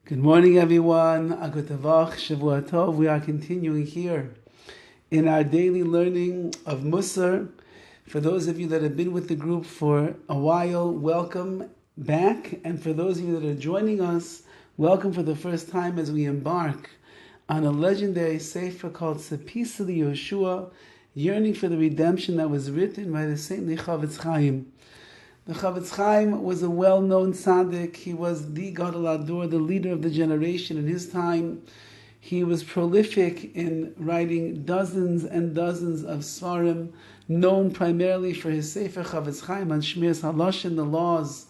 Good morning, everyone. Agutavach, Shavua Tov. We are continuing here in our daily learning of Musar. For those of you that have been with the group for a while, welcome back. And for those of you that are joining us, welcome for the first time as we embark on a legendary sefer called TZIPISA Yeshua, Yearning for the Redemption, that was written by the saintly Chofetz Chaim. The Chofetz Chaim was a well-known tzaddik. He was the Gadol Ador, the leader of the generation in his time. He was prolific in writing dozens and dozens of svarim, known primarily for his sefer Chofetz Chaim on Shmiras HaLashon, the laws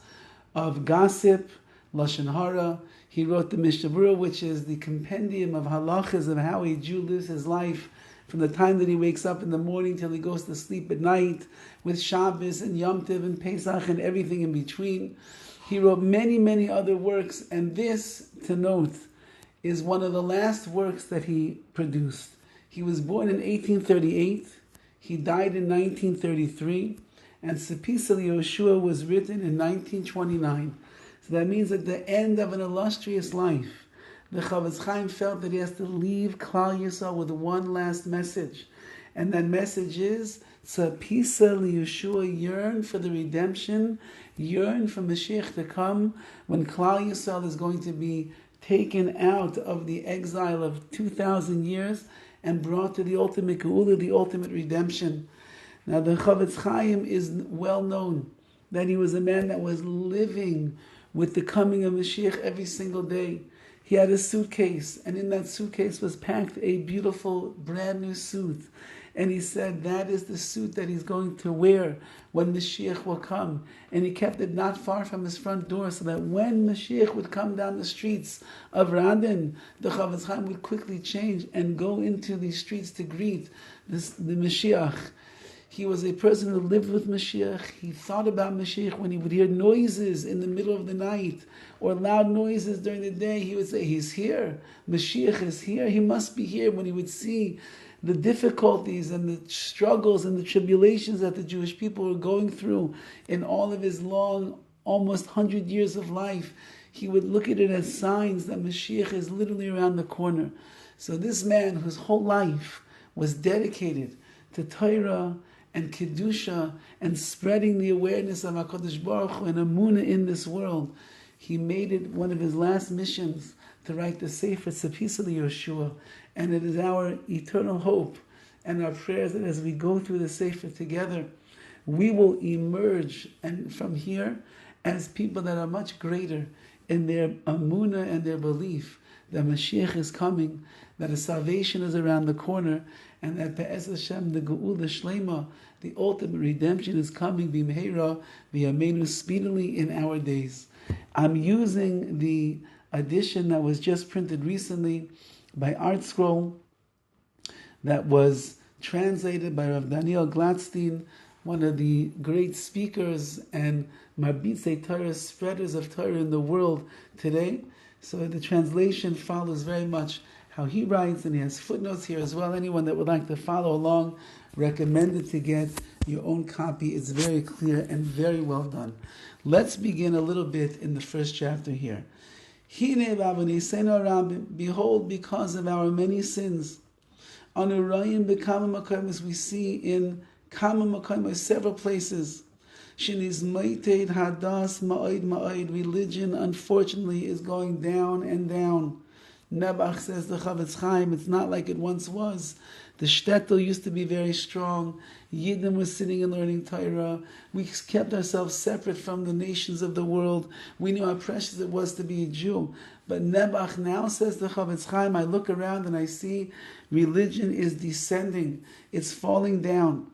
of gossip, Lashon Hara. He wrote the Mishnah Berurah, which is the compendium of halachas of how a Jew lives his life from the time that he wakes up in the morning till he goes to sleep at night, with Shabbos and Yom Tov and Pesach and everything in between. He wrote many, many other works, and this, to note, is one of the last works that he produced. He was born in 1838, he died in 1933, and TZIPISA Yeshua was written in 1929. So that means at the end of an illustrious life, the Chofetz Chaim felt that he has to leave Klal Yisrael with one last message. And that message is, TZIPISA Yeshua, yearn for the redemption, yearn for Mashiach to come, when Klal Yisrael is going to be taken out of the exile of 2,000 years and brought to the ultimate geula, the ultimate redemption. Now the Chofetz Chaim is well known that he was a man that was living with the coming of Mashiach every single day. He had a suitcase, and in that suitcase was packed a beautiful brand new suit. And he said that is the suit that he's going to wear when Mashiach will come. And he kept it not far from his front door, so that when Mashiach would come down the streets of Radin, the Chofetz Chaim would quickly change and go into the streets to greet the Mashiach. He was a person who lived with Mashiach. He thought about Mashiach when he would hear noises in the middle of the night or loud noises during the day. He would say, he's here. Mashiach is here. He must be here. When he would see the difficulties and the struggles and the tribulations that the Jewish people were going through in all of his long, almost 100 years of life, he would look at it as signs that Mashiach is literally around the corner. So this man, whose whole life was dedicated to Torah and Kedusha and spreading the awareness of HaKadosh Baruch Hu and Amunah in this world, he made it one of his last missions to write the Sefer TZIPISA Yeshua. And it is our eternal hope and our prayers that as we go through the Sefer together, we will emerge and from here as people that are much greater in their Amunah and their belief that Mashiach is coming, that a salvation is around the corner, and that Be'ez Hashem, the Geula Shlema, the ultimate redemption is coming, B'mheira, B'yameinu, speedily in our days. I'm using the edition that was just printed recently by Art Scroll, that was translated by Rav Daniel Gladstein, one of the great speakers and Marbitze Torah, spreaders of Torah in the world today. So the translation follows very much how he writes, and he has footnotes here as well. Anyone that would like to follow along, recommended to get your own copy. It's very clear and very well done. Let's begin a little bit in the first chapter here. Behold, because of our many sins, Anurayim B'Kama Makayim, we see in Kama Makayim several places. Shiniz Maited Hadas Ma'id Ma'id, religion unfortunately is going down and down. Nebuch, says the Chofetz Chaim, it's not like it once was. The shtetl used to be very strong. Yidden was sitting and learning Torah. We kept ourselves separate from the nations of the world. We knew how precious it was to be a Jew. But Nebuch, now, says the Chofetz Chaim, I look around and I see religion is descending. It's falling down.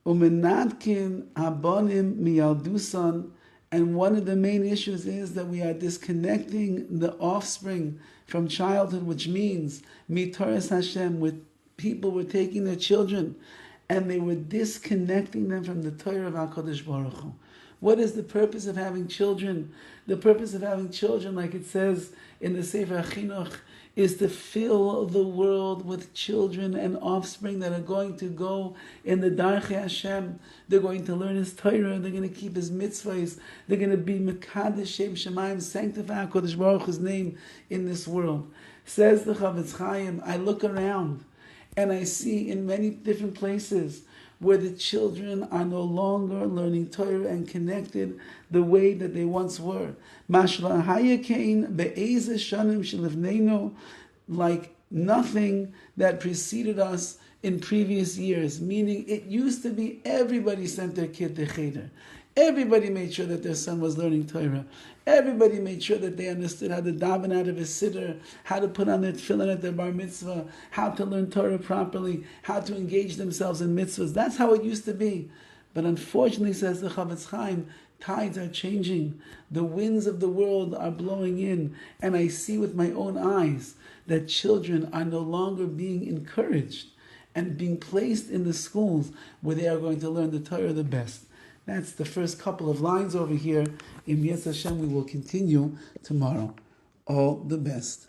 Umenadkin abonim miyaldusan. And one of the main issues is that we are disconnecting the offspring from childhood, which means mitaras Hashem, with people were taking their children and they were disconnecting them from the Torah of HaKadosh Baruch Hu. What is the purpose of having children? The purpose of having children, like it says in the Sefer HaChinuch, is to fill the world with children and offspring that are going to go in the Darchei Hashem. They're going to learn His Torah. They're going to keep His mitzvahs. They're going to be Mekadesh Shem Shemayim, sanctify HaKadosh Baruch Hu's name in this world. Says the Chofetz Chaim, I look around and I see in many different places where the children are no longer learning Torah and connected the way that they once were. Like nothing that preceded us in previous years. Meaning it used to be everybody sent their kid to Cheder. Everybody made sure that their son was learning Torah. Everybody made sure that they understood how to daven out of a siddur, how to put on their tefillin at their bar mitzvah, how to learn Torah properly, how to engage themselves in mitzvahs. That's how it used to be. But unfortunately, says the Chofetz Chaim, tides are changing. The winds of the world are blowing in. And I see with my own eyes that children are no longer being encouraged and being placed in the schools where they are going to learn the Torah the best. That's the first couple of lines over here. In Yetz Hashem, we will continue tomorrow. All the best.